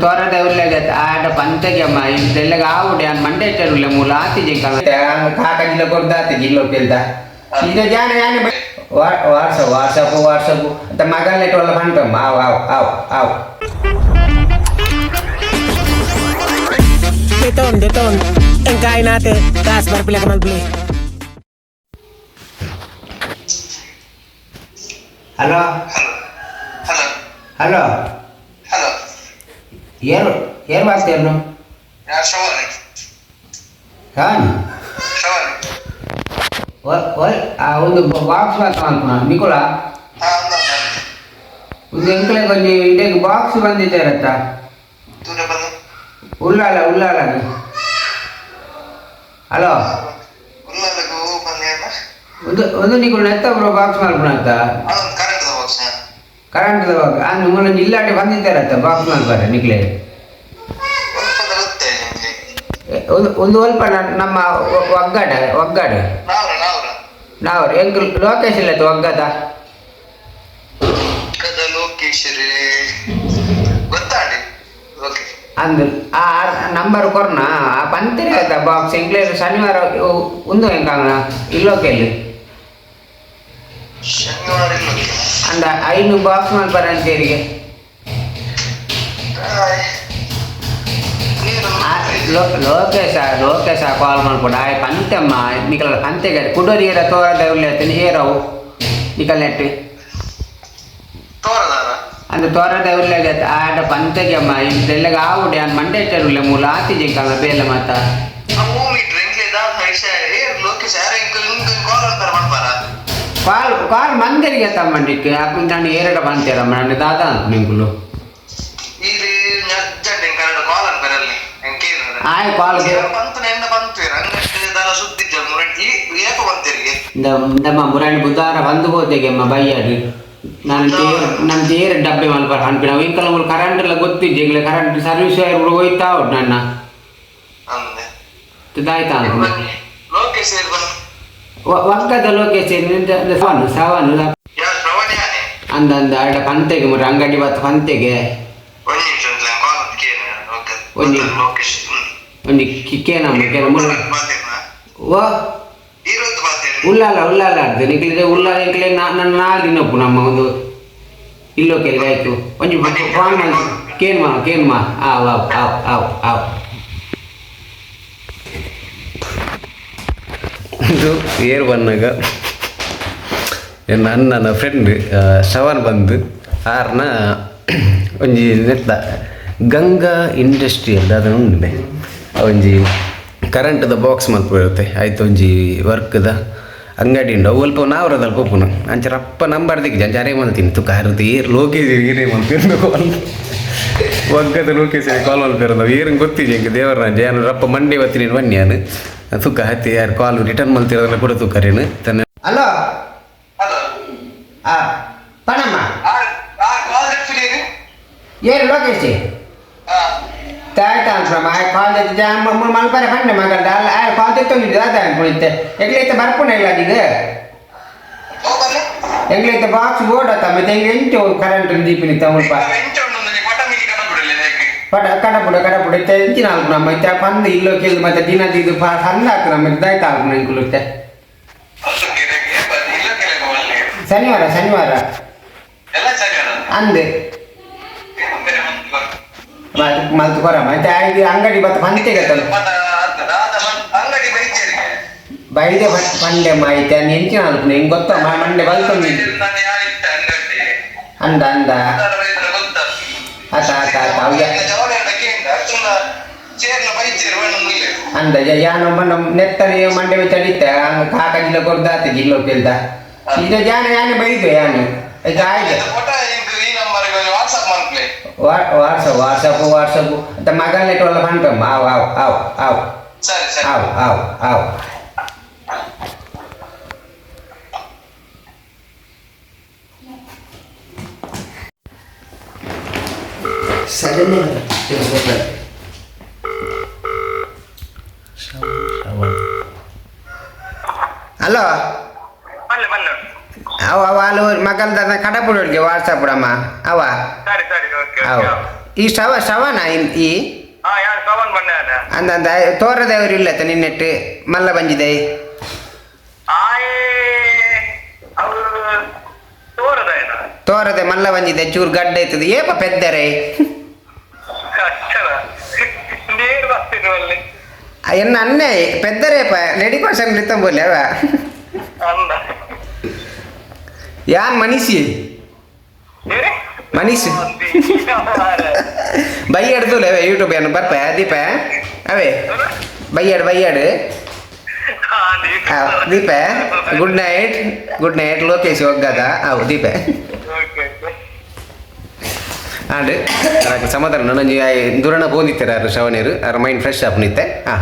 ತೋರದ ಉಲ್ಲೆಗೆ ಆಡ ಪಂಚಗೆಮ್ಮ ಇದೆಲ್ಲ ಆವುಡೆ ಅನ್ ಮಂಡೆ ಚರುಲೆ ಮೂಲ ಆತಿ ಜಿಂಕ ಕಾಕಜಿಲ ಕೊರ್ದಾತಿ ಜಿಲ್ಲೋ ಕೆಲ್ದ ಈಗ ಜಾನೆ ಜಾನೆ ವಾಟ್ಸಪ್ ಅಂತ ಮಗಲ್ನೆ ಟೋಲ ಪಂಟಮ್ಮ ಆವ್ Deton engkai nate gas berpilih keman beli. Halo. Yer bater no. Ya shawani. Kan? Shawani. ಒಂದು ಬಾಕ್ಸ್ ಮಾಡ್ತಾನ ನಿಕೋಲಾ ಒಂದು ಎಂಕ್ಲೆ ಕೊಂಚ ಇದಕ್ಕೆ ಬಾಕ್ಸ್ ಬಂದಿದ್ದಾರತ್ತ ಉಲ್ಲಾಲ ಹಲೋ ಒಂದು ನಿಕೋಲ ಎತ್ತ ಬ್ರೋ ಬಾಕ್ಸ್ ಮಾಡ್ಬಿಡಂತ ಕರೆಂಟ್ ಬಾಕ್ಸ್ ಅಂದ್ರೆ ಮುನ್ನ ಇಲ್ಲಾಟೆ ಬಂದಿದ್ದಾರತ್ತ ಬಾಕ್ಸ್ ಮಾಡ್ಬಾರ ನಿಕ್ಲೆ ಒಂದು ಸ್ವಲ್ಪ ನಮ್ಮ ಒಗ್ಗಾಡು ನಾವು ಹೆಂಗ್ ಲೋಕೇಶ್ ಇಲ್ಲ ಒಗ್ಗದ ಅಂದ್ ಆ ನಂಬರ್ ಕೊರ್ನ ಆ ಪಂತಿರ ಬಾಕ್ಸ್ ಎಂಕ್ಲೆ ಶನಿವಾರ ಒಂದು ಹೆಂಗ ಇಲ್ಲೋಕೆಲ್ಲಿ ಅಂದ 5 ಬಾಕ್ಸ್ ಮಾಡ್ಬಾರ ಅಂತೇರಿಗೆ ಲೋಕೇಶ ಕಾಲ್ ಮಾಡ್ಕೊಂಡು ಆಯ್ ಪಂತಮ್ಮ ನಿಕಲ ಪಂತೆಗೆ ಕುಡೋರಿಗೆರ ತೋರದ ಉಳ್ಳೇತೀನಿ ಏರವು ನಿಕಲ್ ನೆಟ್ಟಿ ಅಂದ ತೋರದ ಉಳ್ಳೆಗೆ ಆಡ ಪಂತೆಗೆಮ್ಮ ಇದೆಲ್ಲ ಆವುಡೆ ಅನ್ ಮಂಡೆ ಚರುಲೆ ಮೂಲ ಆತಿ ಜಿಂಕಲ್ಲ ಬೇಲೆ ಮಾತ ಕಾಲ್ ಮಂದಿರಿಗೆ ತಮ್ಮಂಡಿಕ್ಕೆ ನಾನು ಎರಡು ಪಂತೇರಮ್ಮ ನನ್ನ ದಾದ ಅಂತ ನಿಂಗುಲು ಆಯ್ ಕಾಲ್ ನಮ್ಮ ಮುರಾಣಿ ಬುಧವಾರ ಬಂದು ಹೋದೆಗೆಮ್ಮ ಬೈಯಾಡಿ ನಾನು ತೇರು ಡಬ್ಬೆ ಮಲ್ಪಾರ ಅನ್ಪಿ ನಾವು ಇಂಕಲ ಮೂರು ಕರೆಂಟ್ ಎಲ್ಲ ಗೊತ್ತಿದ್ದೆ ಈಗಲೇ ಕರೆಂಟ್ ಸರ್ವಿಸ್ ಹೋಯ್ತಾ ಉಂಟು ನನ್ನ ಇದಾಯ್ತಾ ಒಕ್ಕದ ಲೋಕೇಶ್ ಸವನು ಅಂದ ಆಡ ಪಂತೆಗೆ ಮುರ ಅಂಗಡಿ ಬತ್ತ ಪಂತೆಗೆ ಒಂದು ಕೇನಮ್ಮ ಓ ಉಲ್ಲಾಲ ಅರ್ಧ ನಿಕ್ಲಿದೆ ಉಲ್ಲಾಲ ಎಂಕ್ಲೆ ನನ್ನ ನಾಳಿನಪ್ಪು ನಮ್ಮ ಒಂದು ಇಲ್ಲೋ ಕೆಲ್ಗೆ ಆಯ್ತು ಒಂಜಿ ಫಾನ್ ಕೇನ್ಮಾ ಆವ್ ಇದು ಏರ್ ಬಂದಾಗ ನನ್ನ ಫ್ರೆಂಡ್ ಶ್ರವಣ್ ಬಂದು ಆರ್ನ ಒಂಜಿ ನೆತ್ತ ಗಂಗಾ ಇಂಡಸ್ಟ್ರಿಯಲ್ ಅದನ್ನು ಉಂಡೆ ಒಂಜಿ ಕರೆಂಟ್ದ ಬಾಕ್ಸ್ ಮಲ್ಪರುತ್ತೆ ಆಯ್ತು ಒಂಜಿ ವರ್ಕ್ದ ಅಂಗಡಿ ಉಂಡು ಅವು ಅಲ್ಪ ನಾವ್ರದಲ್ಲಿ ಪೋಪುನ ಅಂಚೆ ರಪ್ಪ ನಂಬರ್ ದಿಗ್ಗಿ ಅಂಚೆ ಅರೇ ಮಲ್ತೀನಿ ತುಕ ಹರಿದು ಲೋಕೇಶ್ ಏರೇ ಮಲ್ಪಿರ್ಬೇಕು ಒಗ್ಗದ ಲೋಕೇಶ್ ಕಾಲ್ ಮಲ್ಪಿರೋದು ಏರಂಗೆ ಗೊತ್ತಿದೆ ಹಿಂಗೆ ದೇವರ ನಾನು ರಪ್ಪ ಮಂಡೆ ಬತ್ತೀನಿ ಬನ್ನಿ ನಾನು ತುಕ ಹತ್ತಿ ಯಾರು ಕಾಲ್ ರಿಟರ್ನ್ ಮಲ್ತಿರೋದನ್ನ ಕೂಡ ತುಕರೇನು ತನ್ನ ಹಲೋ ಪಣಮ್ಮ ಏನು ಲೋಕೇಶ್ ತಾಯ್ತಾ ಅನ್ಸಮ್ಮ ಕಾಲ್ ಮಲ್ಪರೆ ಬನ್ನಿ ಮಗಂಡ ಕಾಲ್ ತೆತ್ತೊಂದಿದ್ದು ಅದ ಅನ್ಕೊಂಡಿದ್ದೆ ಎಗ್ಲೈತೆ ಬರ್ಪುಣ ಇಲ್ಲ ಅದೀಗ ಎಗ್ಲೈತೆ ಬಾಕ್ಸ್ ಬೋರ್ಡ್ ಮತ್ತೆ ಹೆಂಗೆ ಎಂಟು ಕರೆಂಟ್ ದೀಪಿನಿ ತಗೊಂಡ್ಪ ಕಡಪುಡ ಎಂಚಿನ ಆಲ್ಕು ನಮ್ಮ ಇತ್ತೆ ಪಂದು ಇಲ್ಲೋ ಕೇಳಿದು ಮತ್ತೆ ದಿನದ ಇದು ಸಣ್ಣ ಆಗ್ತದೆ ನಮ್ಮ ಇದಾಯ್ತಾ ಆಲ್ಕು ನಂಗೆ ಕುಲುತ್ತೆ ಶನಿವಾರ ಅಂದೆ ಮಲ್ತು ಕೊರ ಮತ್ತೆ ಐದು ಅಂಗಡಿ ಬತ್ತ ಪಂತೆಗೆ ಬೈದೆ ಪಂಡೆ ಮಾಹಿತಿ ಅನ್ನ ಎಂಚಿನ ಅನ್ಕೊಂಡು ಹೆಂಗೆ ಗೊತ್ತ ಮಂಡೆ ಬಲ್ಕೊಂಡು ಅಂದ ಅಂದ ಯಾನು ನೆತ್ತನೆ ಮಂಡೆ ಚಡಿತೆ ಕಾಕಜಿಲ್ಲ ಕೊರ್ದಾತಿ ಜಿಲ್ಲೋ ಕೇಳ್ದ ಈಗ ಯಾನೆ ಬೈದು ಯಾನು ಈಗ ಆಯ್ತು ವಾಟ್ಸಪ್ ಅಂತ ಮಗಲ್ನೆ ಟೋಲ ಪಂಟಮ್ಮ ಆವ್ ಹಲೋ ಅವ వాళ్ళు ಮಗಲ್ದ ಕಡಪುಡೋಳಿಗೆ ವಾಟ್ಸಪ್ ಅಮ್ಮ ಅವ ಅವ ಈ ಶವನ ಈ ಯಾರು ಸವನ್ ಬಂದ ಅಂದ ತೋರದವರು ಇಲ್ಲತ್ತ ನಿನ್ನೆಟ್ಟು ಮಲ್ಲ ಬಂಜಿದೆ ಅವರು ತೋರದಾಯನ ತೋರದೆ ಮಲ್ಲ ಬಂಜಿದೆ ಚೂರು ಗಡ್ಡ ಇರ್ತದೆ ಏಪ ಪೆದ್ದರೆ ನೀರು ಬರ್ತಿರುವಲ್ಲಿ ಎನ್ನ ಅನ್ನೆ ಪೆದ್ದರೇಪ ರೆಡಿ ಕೋಶನ್ ಲಿತ್ತಂಬೋಲೆ ಅವ ಅಂದ ಯಾನ್ ಮನಿಷಿ ಮನೀಶ್ ಬೈಯಾಡು ತೂಲೆ ಅವೇ ಯೂಟ್ಯೂಬ್ ಏನು ಬರ್ಪ ದೀಪ ಅವೇ ಬೈಯಾಡು ದೀಪ ಗುಡ್ ನೈಟ್ ಲೋಕೇಶ್ ಒಗ್ಗದ ಅವು ದೀಪ ಆಂಡ್ ಸಮಾಧಾನ ನನಗೆ ದೂರನ ಬೋದಿತ್ತಾರೆ ಶ್ರವಣೀರು ಅವ್ರ ಮೈಂಡ್ ಫ್ರೆಶ್ ಆಪ್ ನಿತ್ತೆ ಹಾಂ